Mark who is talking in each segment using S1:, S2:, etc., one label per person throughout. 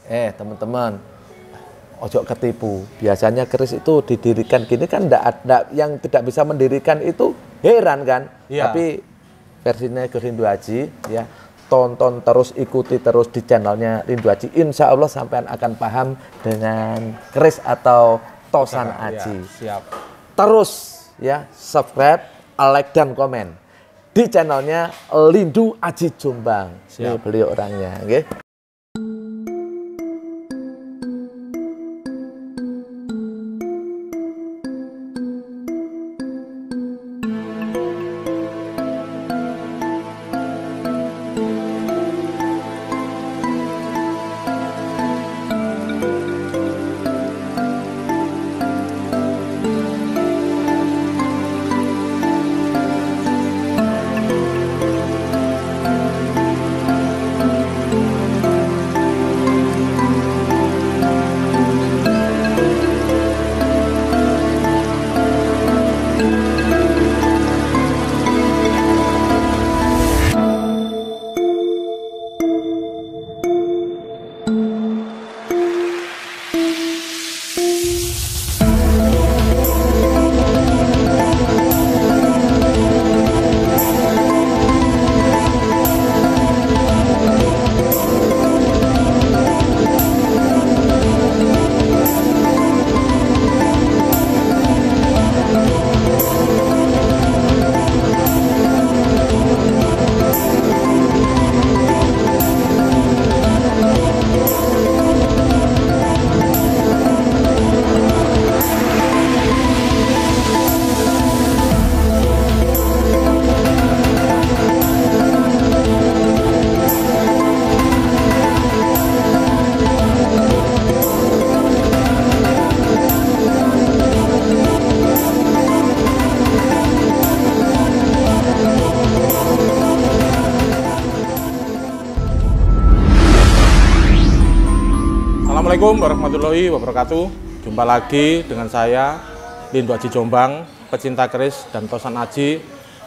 S1: Teman-teman, ojo ketipu. Biasanya keris itu didirikan gini kan enggak, yang tidak bisa mendirikan itu heran kan.
S2: Iya.
S1: Tapi versinya ke Rindu Haji ya. Tonton terus, ikuti terus di channelnya Rindu Haji. Insya Allah sampean akan paham dengan keris atau tosan aji.
S2: Ya, siap.
S1: Terus ya subscribe, like dan komen di channelnya Rindu Haji Jombang. Ini beliau orangnya, oke?
S2: Assalamualaikum warahmatullahi wabarakatuh. Jumpa lagi dengan saya Rindu Haji Jombang, pecinta keris dan tosan aji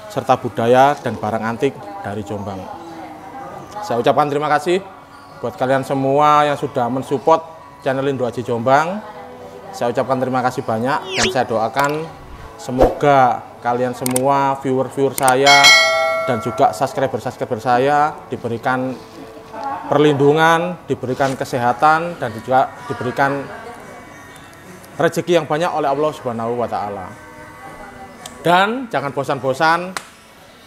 S2: serta budaya dan barang antik dari Jombang. Saya ucapkan terima kasih buat kalian semua yang sudah mensupport channel Rindu Haji Jombang. Saya ucapkan terima kasih banyak dan saya doakan semoga kalian semua viewer-viewer saya dan juga subscriber-subscriber saya diberikan perlindungan, diberikan kesehatan, dan juga diberikan rezeki yang banyak oleh Allah Subhanahu wa Ta'ala. Dan jangan bosan-bosan,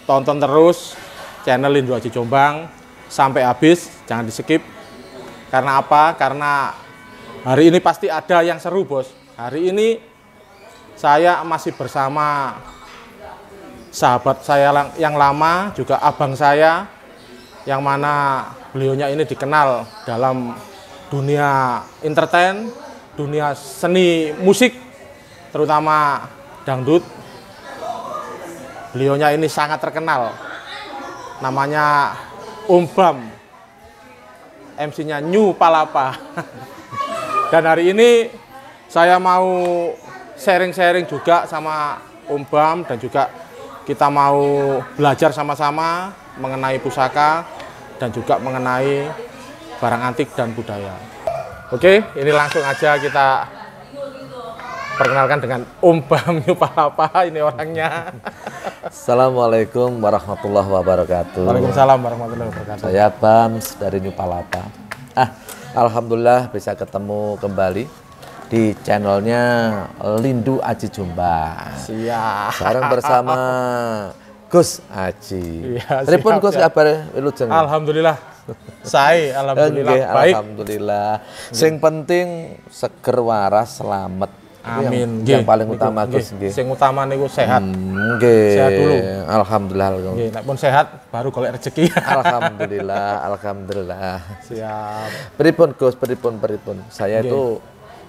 S2: tonton terus channel Rindu Haji Jombang sampai habis, jangan di-skip. Karena apa? Karena hari ini pasti ada yang seru, bos. Hari ini saya masih bersama sahabat saya yang lama, juga abang saya, yang mana beliaunya ini dikenal dalam dunia entertain, dunia seni musik, terutama dangdut. Beliaunya ini sangat terkenal, namanya Om Bam, MC-nya New Palapa. Dan hari ini saya mau sharing-sharing juga sama Om Bam, dan juga kita mau belajar sama-sama mengenai pusaka dan juga mengenai barang antik dan budaya. Oke, ini langsung aja kita perkenalkan dengan Om Bam New Palapa. Ini orangnya.
S1: Assalamualaikum warahmatullahi wabarakatuh.
S2: Waalaikumsalam warahmatullahi wabarakatuh.
S1: Saya Bams dari New Palapa. Alhamdulillah bisa ketemu kembali di channelnya Rindu Haji Jombang.
S2: Siap.
S1: Bareng bersama Gus Haji.
S2: Ya,
S1: Pripun Gus kabar wilujeng?
S2: Alhamdulillah. Saya alhamdulillah baik.
S1: Alhamdulillah. Sing penting seger waras selamat.
S2: Amin.
S1: Yang paling utama Gus nggih.
S2: Sing utama niku sehat.
S1: Nggih.
S2: Sehat dulu.
S1: Alhamdulillah.
S2: Nggih, nek pun sehat baru golek rezeki.
S1: Alhamdulillah, alhamdulillah.
S2: Siap.
S1: Pripun Gus, pripun. Saya itu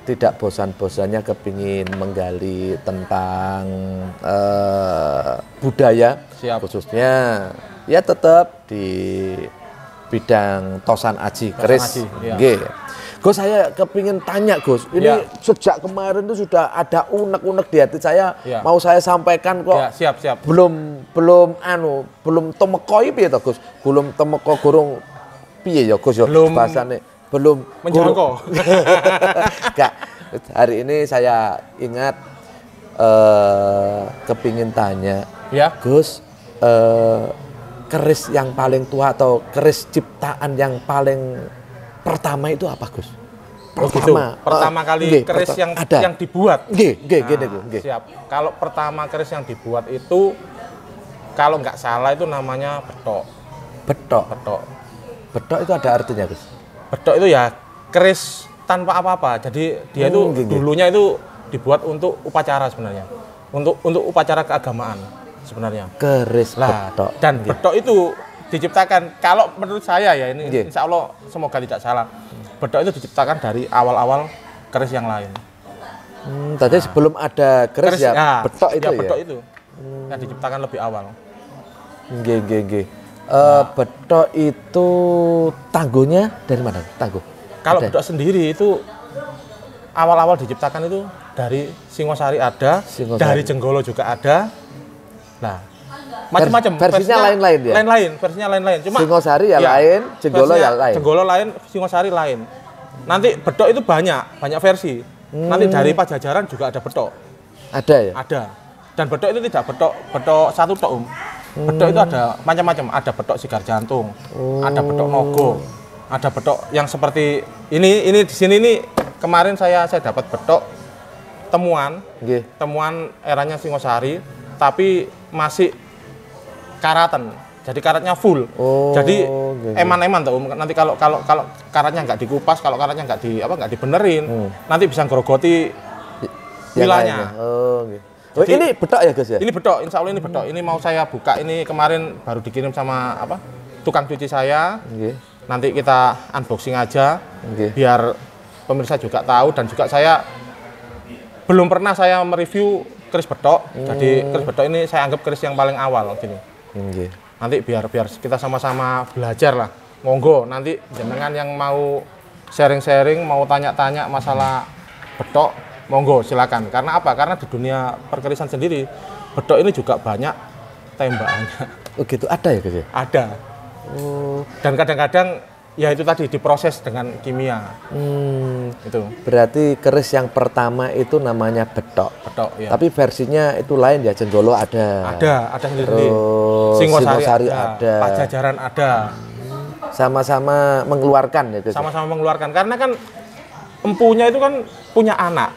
S1: tidak bosan-bosannya kepingin menggali tentang budaya.
S2: Siap.
S1: Khususnya ya tetap di bidang tosan aji keris.
S2: Iya.
S1: Gus, saya kepingin tanya Gus, ini sejak kemarin itu sudah ada unek-unek di hati saya, mau saya sampaikan kok.
S2: Siap.
S1: Belum temeko piye to Gus? Belum temeko gurung piye ya Gus ya bahasane? sebelum
S2: menjangkau.
S1: Enggak. Hari ini saya ingat kepingin tanya,
S2: Ya.
S1: Gus, keris yang paling tua atau keris ciptaan yang paling pertama itu apa, Gus?
S2: Pertama kali keris yang dibuat.
S1: Nggih.
S2: Siap. Kalau pertama keris yang dibuat itu, kalau nggak salah itu namanya betok.
S1: Betok itu ada artinya, Gus?
S2: Betok itu ya keris tanpa apa-apa. Jadi dia itu dulunya itu dibuat untuk upacara sebenarnya. Untuk upacara keagamaan sebenarnya.
S1: Keris betok.
S2: Dan betok itu diciptakan, kalau menurut saya ya ini insya Allah semoga tidak salah. Betok itu diciptakan dari awal-awal keris yang lain.
S1: Tadi sebelum ada keris ya betok itu ya?
S2: Betok itu yang diciptakan lebih awal.
S1: Nggih. Betok itu tangguhnya dari mana? Tangguh?
S2: Kalau betok sendiri itu awal-awal diciptakan itu dari Singosari ada, dari Jenggolo juga ada. Nah, macam-macam.
S1: Versinya lain-lain ya?
S2: Versinya lain-lain. Cuma
S1: Singosari ya lain, Jenggolo ya lain.
S2: Jenggolo lain, Singosari lain. Nanti betok itu banyak versi. Nanti dari Pajajaran juga ada betok.
S1: Ada ya?
S2: Ada. Dan betok itu tidak betok satu tok, Betok itu ada macam-macam. Ada betok sigar jantung, ada betok nogo, ada betok yang seperti ini di sini nih. Kemarin saya dapat betok temuan eranya Singosari, tapi masih karatan. Jadi karatnya full. Jadi eman-eman tuh. Nanti kalau karatnya nggak dikupas, kalau karatnya nggak dibenerin, nanti bisa ngerogoti wilayahnya.
S1: Jadi, ini betok ya, Gus ya?
S2: Ini betok, insya Allah ini betok. Ini mau saya buka, ini kemarin baru dikirim sama tukang cuci saya. Nanti kita unboxing aja, biar pemirsa juga tahu, dan juga saya belum pernah saya mereview keris betok. Jadi keris betok ini saya anggap keris yang paling awal gini. Nanti biar kita sama-sama belajar lah. Monggo nanti jenengan yang mau sharing-sharing, mau tanya-tanya masalah betok, monggo silakan. Karena apa? Karena di dunia perkerisan sendiri betok ini juga banyak tembakannya.
S1: Oh gitu, ada ya, Gus ya?
S2: Ada. Dan kadang-kadang ya itu tadi diproses dengan kimia. Itu. Berarti
S1: keris yang pertama itu namanya betok.
S2: Ya.
S1: Tapi versinya itu lain ya, Jenggolo ada.
S2: Ada sendiri. Singosari ada. Pajajaran ada.
S1: Sama-sama mengeluarkan ya, Gus.
S2: Sama-sama mengeluarkan, karena kan empunya itu kan punya anak.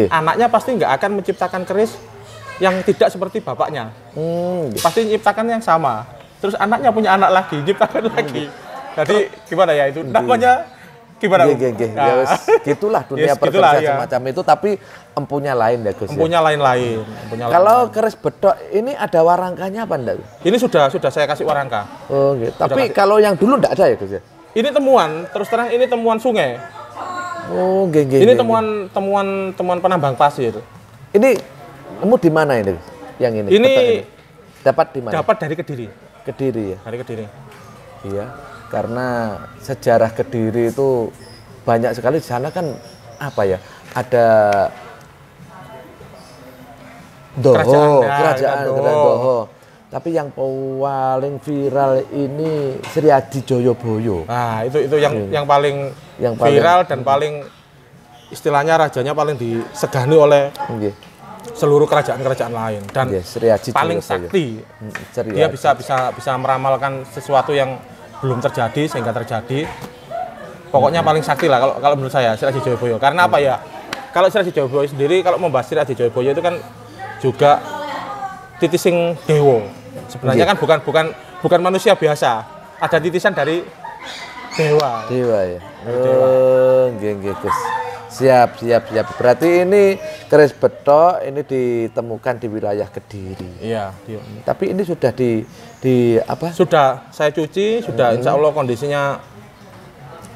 S2: Anaknya pasti nggak akan menciptakan keris yang tidak seperti bapaknya. Pasti menciptakan yang sama. Terus anaknya punya anak lagi, menciptakan lagi. Jadi gimana ya itu namanya? Gimana?
S1: Ya, gitulah dunia perkerisan semacam itu, tapi empunya lain ya, Gus.
S2: Empunya lain-lain.
S1: Kalau keris betok ini ada warangkanya apa enggak?
S2: Ini sudah saya kasih warangka.
S1: Oh, gitu. Tapi kalau yang dulu enggak ada ya, Gus ya?
S2: Ini temuan, terus terang ini temuan sungai.
S1: Oh,
S2: ini temuan penambang pasir.
S1: Ini nemu di mana ini? Yang ini?
S2: Ini
S1: dapat di mana?
S2: Dapat dari Kediri.
S1: Kediri ya.
S2: Dari Kediri.
S1: Iya, karena sejarah Kediri itu banyak sekali. Di sana kan apa ya? Ada kerajaan Doho. Tapi yang paling viral ini Sri Adi Joyoboyo.
S2: Nah, itu yang paling viral dan paling istilahnya rajanya paling disegani oleh seluruh kerajaan-kerajaan lain, dan paling sakti. Dia bisa meramalkan sesuatu yang belum terjadi sehingga terjadi. Pokoknya paling sakti lah kalau menurut saya Sri Adi Joyoboyo. Karena apa ya? Kalau Sri Adi Joyoboyo sendiri, kalau membahas Sri Adi Joyoboyo itu kan juga titising dewo. Sebenarnya kan bukan manusia biasa. Ada titisan dari dewa.
S1: Dewa ya. Gus. Siap. Berarti ini keris betok ini ditemukan di wilayah Kediri.
S2: Iya.
S1: Tapi ini sudah di apa?
S2: Sudah saya cuci, sudah insya Allah kondisinya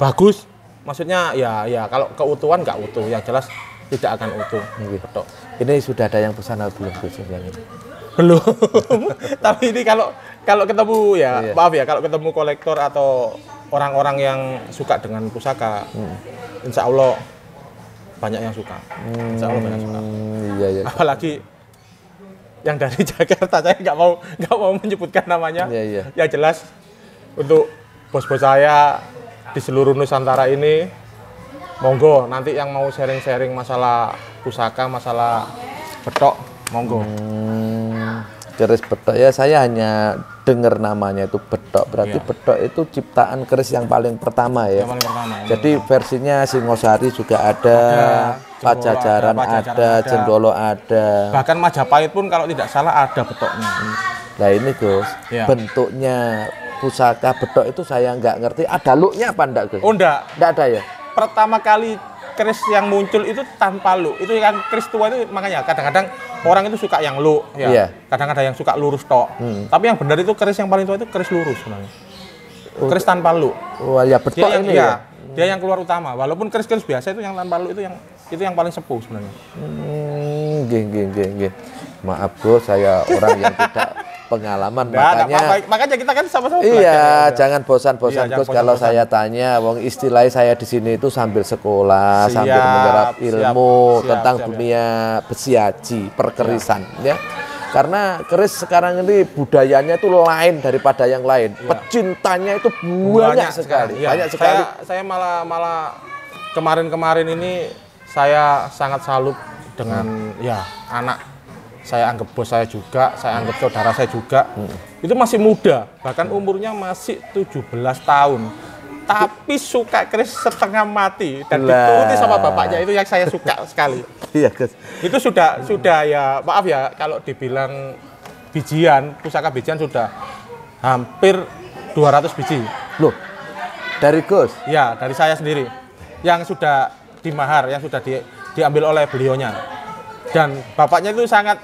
S2: bagus. Maksudnya ya kalau keutuhan nggak utuh, yang jelas tidak akan utuh. Betok.
S1: Ini sudah ada yang pesan belum, Gus, yang ini?
S2: Belum. Tapi ini kalau ketemu ya, maaf ya, kalau ketemu kolektor atau orang-orang yang suka dengan pusaka, insya Allah banyak yang suka. Insya Allah banyak yang suka.
S1: Iya.
S2: Apalagi yang dari Jakarta, saya nggak mau menyebutkan namanya.
S1: Iya.
S2: Yang jelas untuk bos-bos saya di seluruh Nusantara ini. Monggo nanti yang mau sharing-sharing masalah pusaka, masalah betok, monggo.
S1: Keris betok ya, saya hanya dengar namanya itu betok. Berarti betok itu ciptaan keris yang paling pertama ya.
S2: Yang paling pertama.
S1: Jadi versinya Singosari juga ada, Pajajaran ada, Jenggolo ada.
S2: Bahkan Majapahit pun kalau tidak salah ada betoknya.
S1: Nah ini Gus, bentuknya pusaka betok itu saya nggak ngerti. Ada looknya apa enggak Gus?
S2: Oh enggak.
S1: Enggak ada ya?
S2: Pertama kali keris yang muncul itu tanpa look. Itu kan keris tua itu makanya kadang-kadang orang itu suka yang look ya.
S1: Iya.
S2: Kadang ada yang suka lurus tok. Tapi yang benar itu keris yang paling tua itu keris lurus sebenarnya. Keris tanpa look.
S1: Wah ya betok
S2: dia
S1: ini ya.
S2: Dia yang keluar utama. Walaupun keris-keris biasa itu yang tanpa look itu yang paling sepuh sebenarnya.
S1: Geng. Maaf Gus, saya orang yang tidak pengalaman,
S2: makanya kita kan sama-sama
S1: iya, jangan bosan-bosan Gus kalau
S2: bosan.
S1: saya tanya, wong istilahnya saya di sini itu sambil sekolah, sambil menyerap ilmu tentang dunia besiaji, perkerisan ya. Karena keris sekarang ini budayanya itu lain daripada yang lain. Pecintanya itu banyak sekali. Banyak sekali.
S2: Saya malah kemarin ini saya sangat salut dengan anak saya anggap bos saya juga, saya anggap saudara saya juga, itu masih muda, bahkan umurnya masih 17 tahun, tapi suka keris setengah mati dan dituruti sama bapaknya, itu yang saya suka sekali.
S1: Iya Gus.
S2: Itu sudah ya, maaf ya kalau dibilang bijian, pusaka bijian sudah hampir 200 biji.
S1: Loh, dari Gus?
S2: Ya, dari saya sendiri, yang sudah dimahar, yang sudah diambil oleh beliaunya. Dan bapaknya itu sangat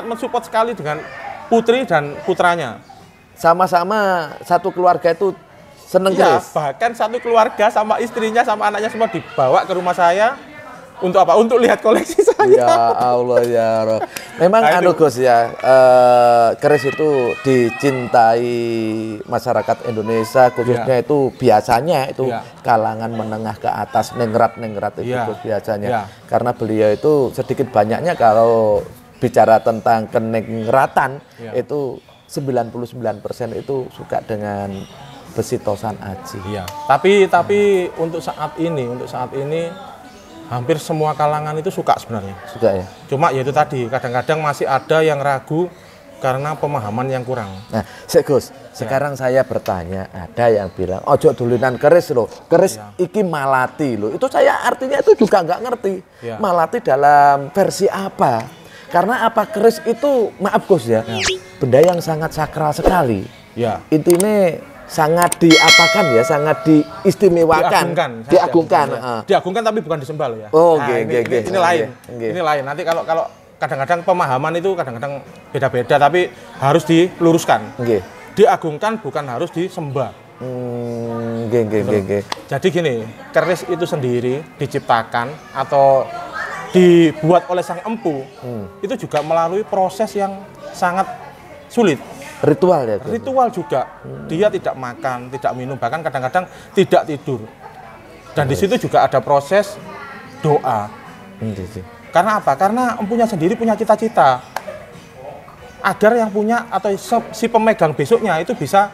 S2: mensupport sekali dengan putri dan putranya.
S1: Sama-sama satu keluarga itu seneng keris.
S2: Bahkan satu keluarga sama istrinya sama anaknya semua dibawa ke rumah saya untuk apa? Untuk lihat koleksi saya.
S1: Ya Allah ya Roh. Memang Gus ya, keris itu dicintai masyarakat Indonesia khususnya itu biasanya itu kalangan menengah ke atas, nengrat itu Gus biasanya. Karena beliau itu sedikit banyaknya kalau bicara tentang kenengratan itu 99% itu suka dengan besi tosan aji.
S2: Tapi untuk saat ini hampir semua kalangan itu suka sebenarnya.
S1: Suka ya.
S2: Cuma ya itu tadi, kadang-kadang masih ada yang ragu karena pemahaman yang kurang.
S1: Nah, Gus, sekarang saya bertanya, ada yang bilang, ojo dolinan keris loh, keris iki malati loh. Itu saya artinya itu juga nggak ngerti. Malati dalam versi apa? Karena apa keris itu, maaf Gus ya, benda yang sangat sakral sekali. Intinya sangat diapakan ya, sangat diistimewakan, diagungkan
S2: tapi bukan disembah loh ya. Ini lain. Ini lain. Nanti kalau kadang-kadang pemahaman itu kadang-kadang beda-beda, tapi harus diluruskan. Diagungkan bukan harus disembah. Jadi gini, keris itu sendiri diciptakan atau dibuat oleh sang empu itu juga melalui proses yang sangat sulit.
S1: Ritual ya?
S2: Ritual juga. Dia tidak makan, tidak minum, bahkan kadang-kadang tidak tidur. Dan di situ juga ada proses doa. Karena apa? Karena empunya sendiri punya cita-cita. Agar yang punya atau si pemegang besoknya itu bisa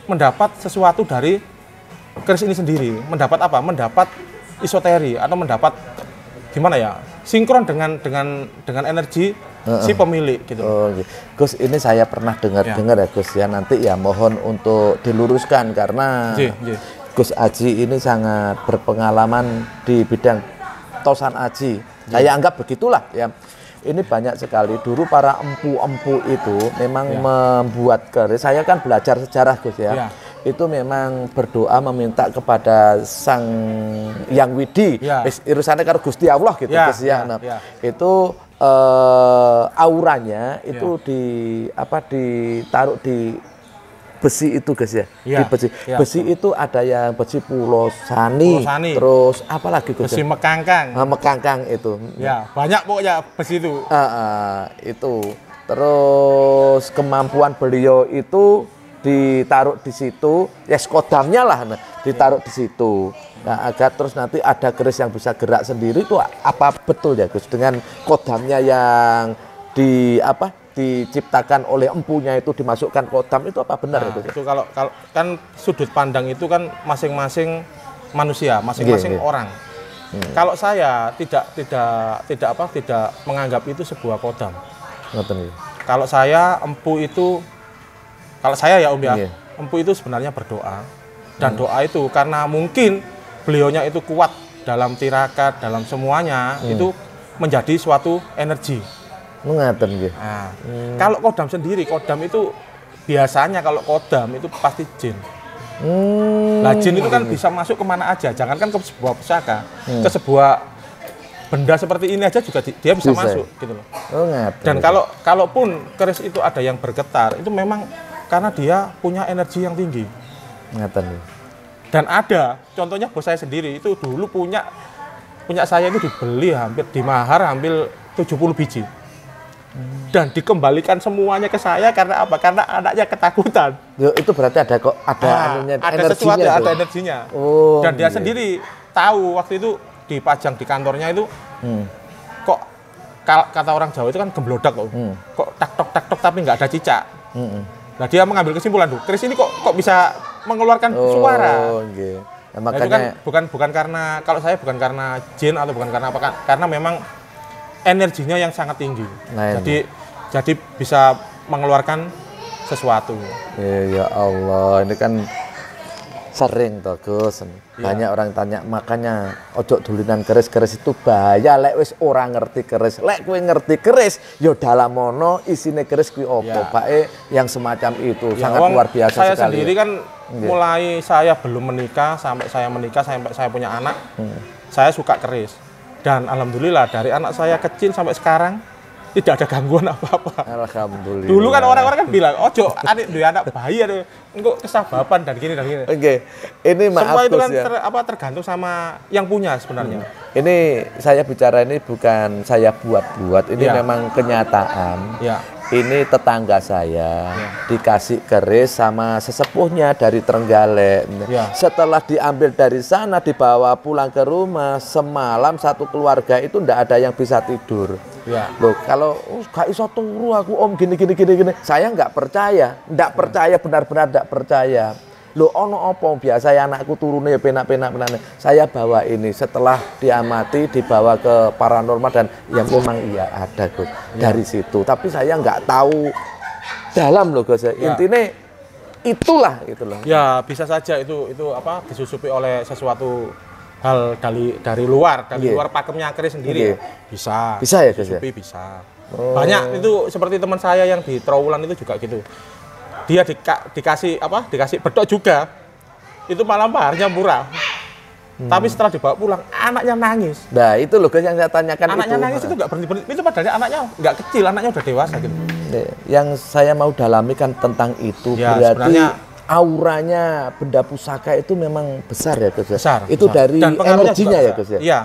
S2: mendapat sesuatu dari keris ini sendiri. Mendapat apa? Mendapat isoteri atau mendapat gimana ya? Sinkron dengan energi si pemilik gitu.
S1: Gus, ini saya pernah dengar ya Gus ya, nanti ya mohon untuk diluruskan karena Gus Aji ini sangat berpengalaman di bidang tosan aji. Saya anggap begitulah ya. Ini banyak sekali dulu para empu-empu itu memang membuat keris. Saya kan belajar sejarah Gus ya. Itu memang berdoa meminta kepada Sang Yang Widi, urusannya karo Gusti Allah gitu Gus ya. Itu auranya itu ditaruh di besi itu Gus ya. Di besi itu ada yang besi pulosani. Terus apalagi Gus?
S2: Besi mekangkang.
S1: Mekangkang itu.
S2: Ya, banyak pokoknya besi itu.
S1: Itu. Terus kemampuan beliau itu ditaruh di situ, kodamnya lah, ditaruh di situ. Nah, agar terus nanti ada keris yang bisa gerak sendiri itu apa betul ya Gus dengan kodamnya yang diciptakan oleh empunya itu dimasukkan kodam itu apa benar
S2: nah,
S1: ya Gus?
S2: Itu kalau kan sudut pandang itu kan masing-masing manusia, masing-masing orang. Kalau saya tidak menganggap itu sebuah kodam. Kalau saya empu itu, kalau saya ya Om ya, empu itu sebenarnya berdoa. Dan doa itu karena mungkin beliaunya itu kuat dalam tirakat, dalam semuanya, itu menjadi suatu energi.
S1: Mengaten gitu.
S2: Nah, kalau kodam sendiri, kodam itu biasanya kalau kodam itu pasti jin. Nah, jin itu kan bisa masuk kemana aja, jangankan ke sebuah pusaka, ke sebuah benda seperti ini aja juga dia bisa masuk gitu loh. Dan kalaupun keris itu ada yang bergetar, itu memang karena dia punya energi yang tinggi. Dan ada, contohnya bos saya sendiri itu dulu punya saya itu dibeli di mahar hampir 70 biji. Dan dikembalikan semuanya ke saya karena apa? Karena anaknya ketakutan.
S1: Yo, itu berarti ada
S2: ada sesuatu, ada energinya. Oh, dan dia sendiri tahu waktu itu dipajang di kantornya itu kok kata orang Jawa itu kan gemblodak loh. Kok tak tok tapi nggak ada cicak. Nah, dia mengambil kesimpulan tuh, keris ini kok bisa mengeluarkan suara. Okay. Nah, makanya itu kan bukan karena, kalau saya bukan karena jin atau bukan karena apa, karena memang energinya yang sangat tinggi. Jadi bisa mengeluarkan sesuatu.
S1: Ya Allah, ini kan sering toh Gus. Banyak orang tanya, makanya ojo dulinan keris itu bahaya. Lek wis ora ngerti keris, lek kowe ngerti keris, yo dalam mono isine keris kuwi opo, yang semacam itu sangat luar biasa
S2: saya
S1: sekali. Saya
S2: sendiri kan mulai saya belum menikah sampai saya menikah sampai saya punya anak, saya suka keris. Dan alhamdulillah dari anak saya kecil sampai sekarang tidak ada gangguan apa-apa.
S1: Alhamdulillah.
S2: Dulu kan orang-orang kan bilang, ojo anak bayi ada engkau kesababan dan gini.
S1: Oke. Ini maaf semua
S2: itu kan tergantung sama yang punya sebenarnya.
S1: Ini saya bicara ini bukan saya buat-buat, ini memang kenyataan. Ini tetangga saya dikasih keris sama sesepuhnya dari Trenggalek. Setelah diambil dari sana dibawa pulang ke rumah, semalam satu keluarga itu ndak ada yang bisa tidur. Loh, kalau gak iso turu aku om gini. Saya nggak percaya, benar-benar ndak percaya. Loh, ono opo biasa ya anakku turunnya penak-penak. Saya bawa ini setelah diamati dibawa ke paranormal dan yang memang iya ada Gus dari situ. Tapi saya nggak tahu dalam loh Gus. Intinya itulah.
S2: Ya bisa saja itu apa disusupi oleh sesuatu hal dari luar pakemnya keris sendiri. Bisa
S1: ya Gus ya?
S2: Bisa. Banyak itu seperti teman saya yang di Trawulan itu juga gitu. Dia dikasih bedok juga, itu malah maharnya murah. Tapi setelah dibawa pulang, anaknya nangis.
S1: Nah itu loh guys yang saya tanyakan.
S2: Anaknya nangis itu nggak berhenti. Itu padahal anaknya nggak kecil, anaknya udah dewasa gitu.
S1: Yang saya mau dalami kan tentang itu, berarti auranya benda pusaka itu memang besar ya Gus.
S2: Besar.
S1: Itu besar. Dari energinya ya Gus ya.
S2: Iya.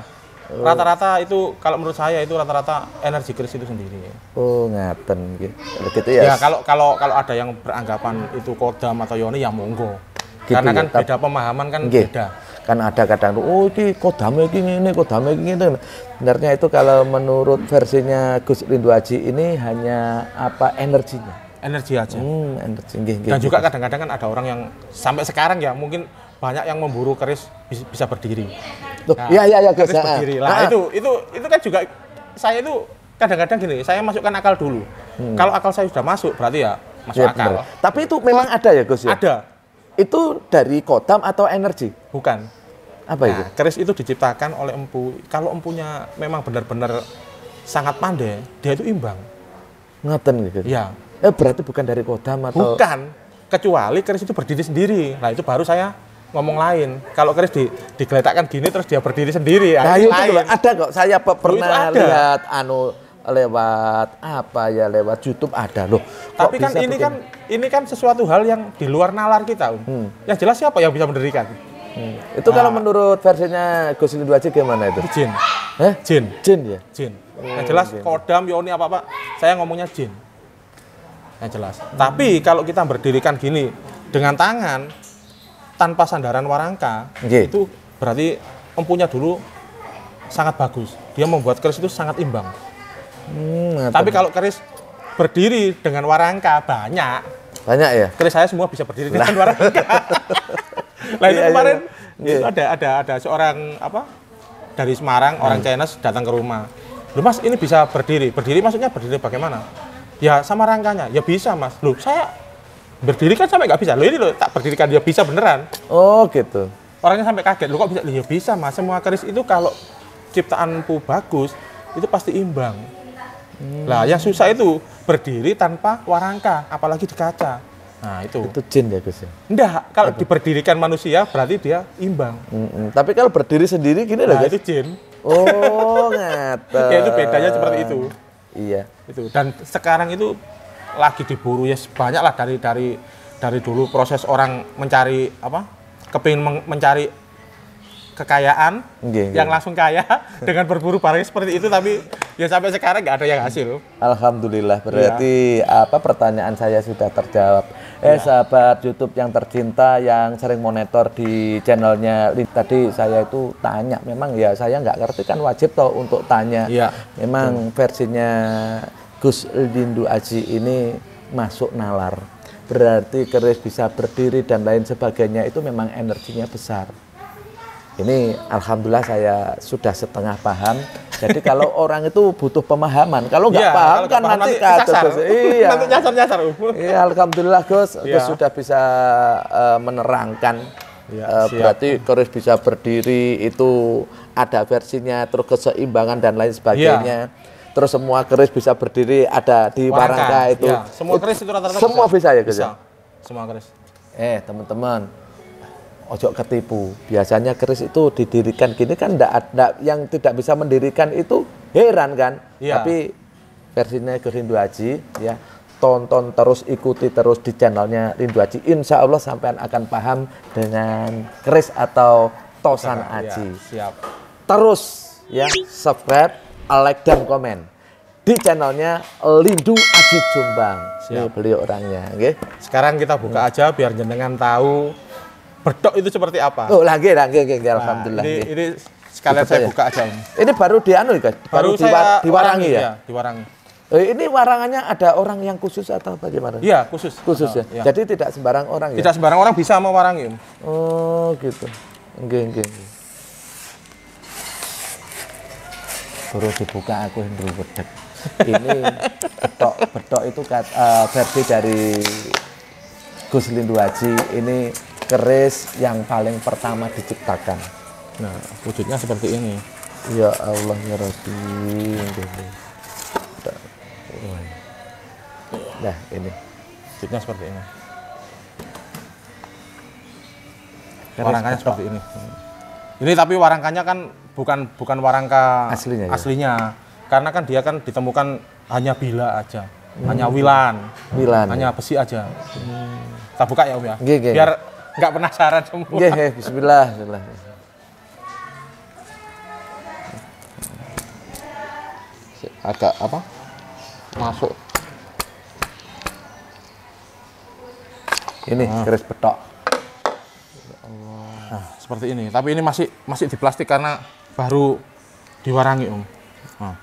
S2: Rata-rata itu kalau menurut saya itu rata-rata energi keris itu sendiri.
S1: Oh ngaten gitu ya.
S2: Ya kalau ada yang beranggapan itu kodam atau yoni ya monggo. Gitu karena kan beda pemahaman kan beda.
S1: Kan ada kadang ini kodamnya ini kodamnya ini. Sebenarnya itu kalau menurut versinya Gus Rindu Aji ini hanya apa energinya.
S2: Energi aja.
S1: Energi.
S2: Dan juga kadang-kadang kan ada orang yang sampai sekarang ya mungkin banyak yang memburu keris bisa berdiri.
S1: Iya
S2: Gus. Berdiri. Nah, itu kan juga saya itu kadang-kadang gini, saya masukkan akal dulu. Kalau akal saya sudah masuk berarti ya masuk akal.
S1: Benar. Tapi itu memang ada ya Gus ya?
S2: Ada.
S1: Itu dari kodam atau energi?
S2: Bukan.
S1: Apa itu?
S2: Keris itu diciptakan oleh empu. Kalau empunya memang benar-benar sangat pandai, dia itu imbang.
S1: Ngaten gitu.
S2: Iya.
S1: Berarti bukan dari kodam atau?
S2: Bukan. Kecuali keris itu berdiri sendiri. Nah, itu baru saya ngomong lain. Kalau keris digeletakkan gini terus dia berdiri sendiri.
S1: Nah, itu ada kok. Saya pernah lihat lewat YouTube ada loh.
S2: Tapi kan ini kan sesuatu hal yang di luar nalar kita. Yang jelas siapa yang bisa mendirikan?
S1: Itu kalau menurut versinya Gus Rindu Aji gimana itu?
S2: Jin.
S1: Jin ya?
S2: Jin. Yang jelas kodam, yoni apa-apa, saya ngomongnya jin. Yang jelas. Tapi kalau kita berdirikan gini dengan tangan tanpa sandaran warangka, itu berarti empunya dulu sangat bagus. Dia membuat keris itu sangat imbang. Tapi kalau keris berdiri dengan warangka banyak.
S1: Banyak ya?
S2: Keris saya semua bisa berdiri dengan warangka. Nah itu kemarin itu ada seorang dari Semarang, orang Chinese datang ke rumah. Loh Mas, ini bisa berdiri. Berdiri maksudnya berdiri bagaimana? Ya sama rangkanya. Ya bisa Mas. Loh saya berdiri kan sampai nggak bisa. Loh ini loh tak berdirikan dia bisa beneran.
S1: Oh gitu.
S2: Orangnya sampai kaget. Loh kok bisa? Ya bisa Mas. Semua keris itu kalau ciptaanku bagus itu pasti imbang. Nah yang susah itu berdiri tanpa warangka, apalagi di kaca. Nah itu
S1: jin ya Gus ya?
S2: Enggak, kalau diberdirikan manusia berarti dia imbang.
S1: Tapi kalau berdiri sendiri gini loh,
S2: itu jin.
S1: Oh ngata.
S2: Ya itu bedanya seperti itu.
S1: Iya.
S2: Itu dan sekarang itu lagi diburu ya banyak lah dari dulu proses orang mencari kepingin mencari kekayaan yang langsung kaya dengan berburu barang seperti itu, tapi ya sampai sekarang nggak ada yang hasil.
S1: Alhamdulillah, berarti pertanyaan saya sudah terjawab. Sahabat YouTube yang tercinta yang sering monitor di channelnya, tadi saya itu tanya, memang ya saya nggak ngerti kan wajib toh untuk tanya. Memang versinya Gus Lindu Aji ini masuk nalar, berarti keris bisa berdiri dan lain sebagainya itu memang energinya besar. Ini alhamdulillah saya sudah setengah paham. Jadi kalau orang itu butuh pemahaman, kalau nggak paham kan nanti kacau. Iya.
S2: Nanti nyasar-nyasar.
S1: Iya, alhamdulillah Gus, Gus sudah bisa menerangkan. Berarti keris bisa berdiri itu ada versinya, terus keseimbangan dan lain sebagainya. Terus semua keris bisa berdiri ada di warangka itu.
S2: Semua keris itu rata-rata
S1: semua bisa ya Gus?
S2: Bisa. Semua keris.
S1: Teman-teman, ojo ketipu. Biasanya keris itu didirikan gini kan enggak, yang tidak bisa mendirikan itu heran kan. Tapi versinya ke Lindu Aji ya, tonton terus, ikuti terus di channelnya Lindu Aji. Insya Allah sampean akan paham dengan keris atau tosan Aji.
S2: Siap.
S1: Terus ya subscribe, like dan komen di channelnya Lindu Aji Jombang. Ini beliau orangnya.
S2: Sekarang kita buka aja biar jenengan tahu bedok itu seperti apa?
S1: Oh, lagi, alhamdulillah.
S2: Ini sekalian saya buka aja.
S1: Ini baru dianu guys, baru diwarangi ya?
S2: Diwarangi.
S1: Ini warangannya ada orang yang khusus atau bagaimana?
S2: Iya, khusus
S1: ya. Jadi tidak sembarang orang ya?
S2: Tidak sembarang orang bisa mewarangi.
S1: Oh, gitu. Nggih. Baru dibuka aku yang dulu bedek. Ini bedok itu versi dari Gus Lindu Aji. Ini keris yang paling pertama diciptakan.
S2: Nah, wujudnya seperti ini.
S1: Ya Allah ya Rabbi. Nah, ini
S2: wujudnya seperti ini. Warangkanya seperti ini. Ini tapi warangkanya kan bukan warangka aslinya. Karena kan dia kan ditemukan hanya bila aja. Hanya wilan. Hanya besi aja. Kita buka ya Om ya. Biar nggak penasaran semua.
S1: Bismillah.
S2: Agak masuk.
S1: Ini keris bedok.
S2: Nah, seperti ini. Tapi ini masih di plastik karena baru diwarangi Om. Nah.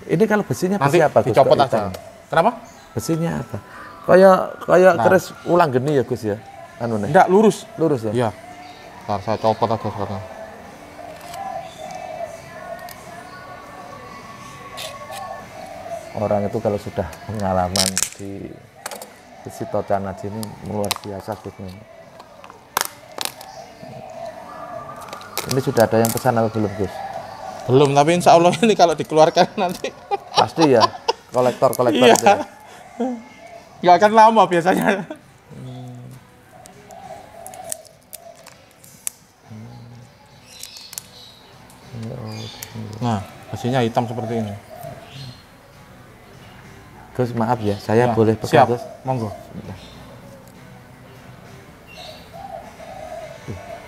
S1: Ini kalau besinya besi apa Gus?
S2: Dicopot aja. Kenapa?
S1: Besinya apa? Kayak keris ulang geni ya Gus ya?
S2: Enggak, lurus
S1: ya?
S2: Iya. Ntar saya copot aja sekarang.
S1: Orang itu kalau sudah pengalaman di tosan Aji ini luar biasa Gus. Ini sudah ada yang pesan atau belum Gus?
S2: Belum, tapi insya Allah ini kalau dikeluarkan nanti
S1: pasti ya, kolektor
S2: iya.
S1: Itu ya?
S2: Nggak akan lama biasanya. Nah, besinya hitam seperti ini.
S1: Gus, maaf ya, saya boleh pegang Gus?
S2: Monggo.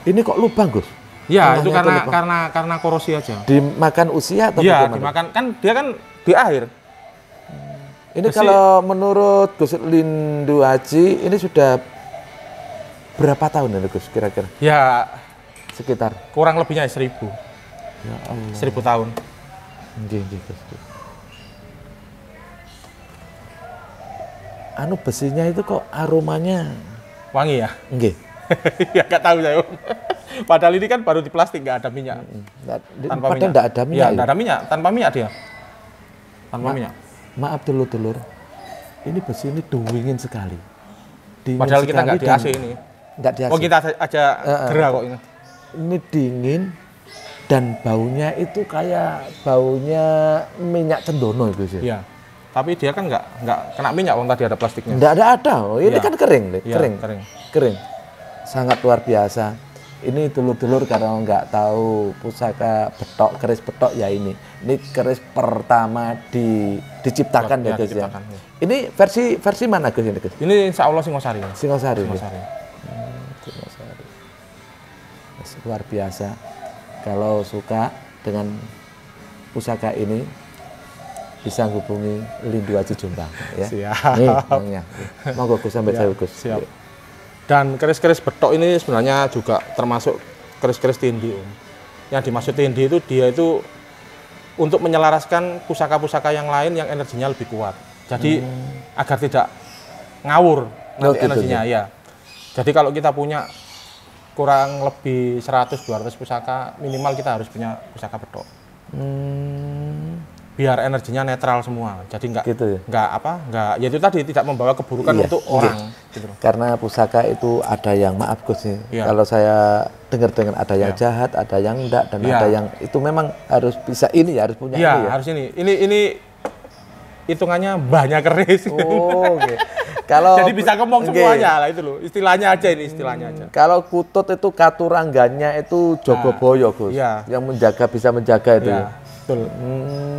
S1: Ini kok lubang Gus?
S2: Ya, itu karena korosi aja.
S1: Dimakan usia atau
S2: bagaimana? Iya,
S1: dimakan
S2: kan dia kan di akhir.
S1: Ini kalau menurut Gus Lindu Aji ini sudah berapa tahun ini Gus kira-kira?
S2: Ya,
S1: sekitar
S2: kurang lebihnya 1000.
S1: Ya Allah.
S2: 1000 tahun.
S1: Nggih, Gus. anu besinya itu kok aromanya
S2: wangi ya?
S1: Nggih.
S2: Ya nggak tahu saya Om. Padahal ini kan baru di plastik, nggak ada minyak.
S1: Tanpa minyak. Nggak ada minyak.
S2: Ya, nggak ada minyak, tanpa minyak dia. Tanpa minyak.
S1: Maaf dulur-dulur, ini besi ini dingin sekali. Dingin
S2: padahal
S1: sekali
S2: kita nggak di AC ini.
S1: Nggak di AC.
S2: Oh kita aja gerah kok ini.
S1: Ini dingin dan baunya itu kayak baunya minyak cendono itu sih.
S2: Iya. Tapi dia kan nggak kena minyak, tadi ada plastiknya.
S1: Nggak ada. Oh, ini kan kering,
S2: ya,
S1: kering. Sangat luar biasa. Ini dulur-dulur kalau nggak tahu pusaka betok, keris betok ya ini. Ini keris pertama diciptakan ya guys ya. Ini versi mana guys ini?
S2: Ini insya Allah Singosari.
S1: Singosari. Luar biasa. Kalau suka dengan pusaka ini bisa hubungi Lindu Aji Jombang ya.
S2: Siap.
S1: Nih, monggo Gus sampai saya Gus.
S2: Siap. Dan keris-keris betok ini sebenarnya juga termasuk keris-keris tindi Om. Yang dimaksud tindi itu dia itu untuk menyelaraskan pusaka-pusaka yang lain yang energinya lebih kuat. Jadi agar tidak ngawur nanti energinya ya. Jadi kalau kita punya kurang lebih 100-200 pusaka, minimal kita harus punya pusaka betok. Biar energinya netral semua. Jadi nggak ya itu tadi tidak membawa keburukan untuk orang. Gitu.
S1: Karena pusaka itu ada yang maaf Gus nih. Kalau saya dengar ada yang jahat, ada yang enggak, dan ada yang itu memang harus bisa ini ya, harus punya ini ya.
S2: Harus ini. Ini hitungannya banyak keris.
S1: Oh, okay. Kalau
S2: jadi bisa ngomong semuanya lah itu loh. Istilahnya aja ini, istilahnya aja.
S1: Kalau kutut itu katurangganya itu Jogoboyo Gus. Yang bisa menjaga itu.
S2: Betul.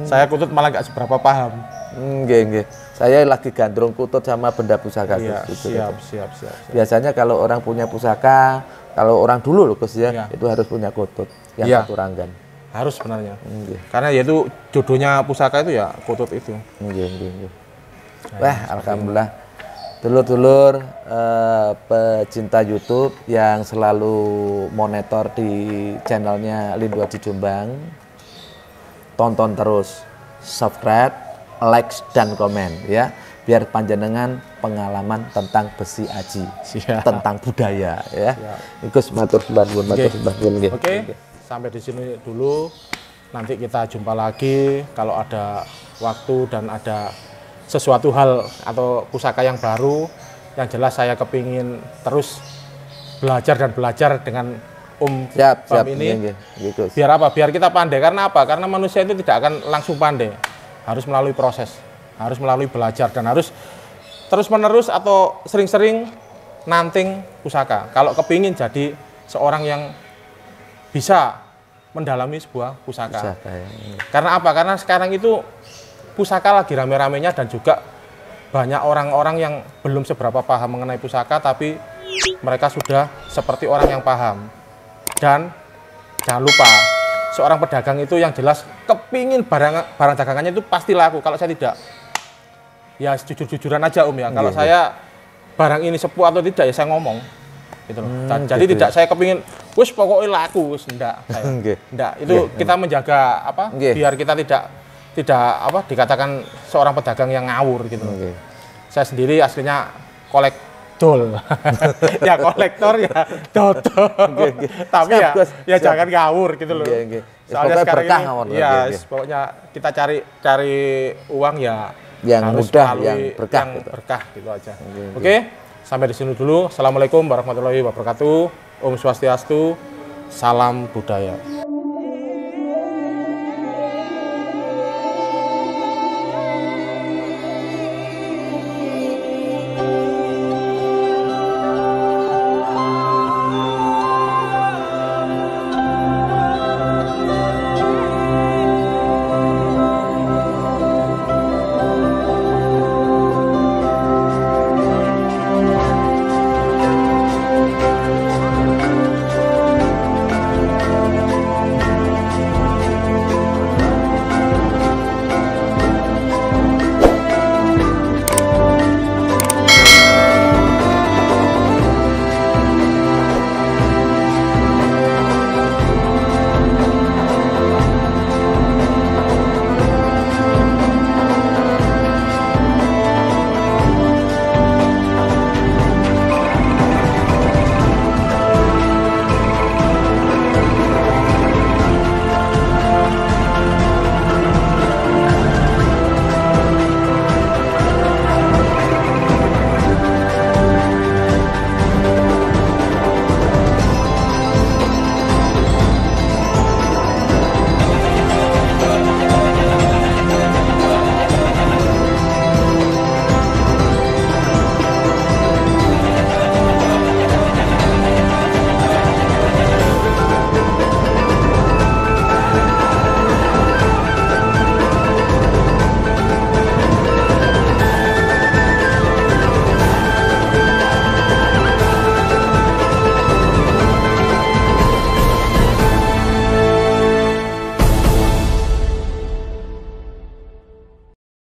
S2: Saya kutut malah nggak seberapa paham.
S1: Nggih. Saya lagi gandrung kutut sama benda pusaka.
S2: Siap.
S1: Biasanya kalau orang punya pusaka, kalau orang dulu loh Gus ya, itu harus punya kutut yang katuranggan.
S2: Harus sebenarnya. Karena yaitu jodohnya pusaka itu ya kutut itu.
S1: Nggih. Wah, alhamdulillah. Dulur-dulur pecinta YouTube yang selalu monitor di channelnya Lindu Aji Jombang. Tonton terus, subscribe, like, dan komen ya, biar panjenengan pengalaman tentang besi aji, tentang budaya ya. Gus matur suwun.
S2: Oke, sampai di sini dulu. Nanti kita jumpa lagi kalau ada waktu dan ada sesuatu hal atau pusaka yang baru. Yang jelas saya kepingin terus belajar dengan siap ini. Biar apa? Biar kita pandai. Karena apa? Karena manusia itu tidak akan langsung pandai. Harus melalui proses, harus melalui belajar, dan harus terus-menerus atau sering-sering nanting pusaka. Kalau kepingin jadi seorang yang bisa mendalami sebuah pusaka. Karena apa? Karena sekarang itu pusaka lagi rame-ramenya, dan juga banyak orang-orang yang belum seberapa paham mengenai pusaka, tapi mereka sudah seperti orang yang paham. Dan jangan lupa, seorang pedagang itu yang jelas kepingin barang dagangannya itu pasti laku. Kalau saya tidak, ya jujur-jujuran aja Om ya. Kalau saya barang ini sepuh atau tidak ya saya ngomong. Gitu loh. Jadi tidak saya kepingin, wis pokoknya laku, enggak. Enggak. Itu kita menjaga apa? Biar kita tidak dikatakan seorang pedagang yang ngawur gitu. Saya sendiri aslinya kolektor. Ya kolektor ya dodol. Tapi ya jangan ngawur gitu loh. Soalnya sekarang ini pokoknya kita cari uang ya
S1: yang mudah, yang
S2: berkah gitu aja. Oke, sampai di sini dulu. Assalamualaikum warahmatullahi wabarakatuh. Om Swastiastu. Salam budaya.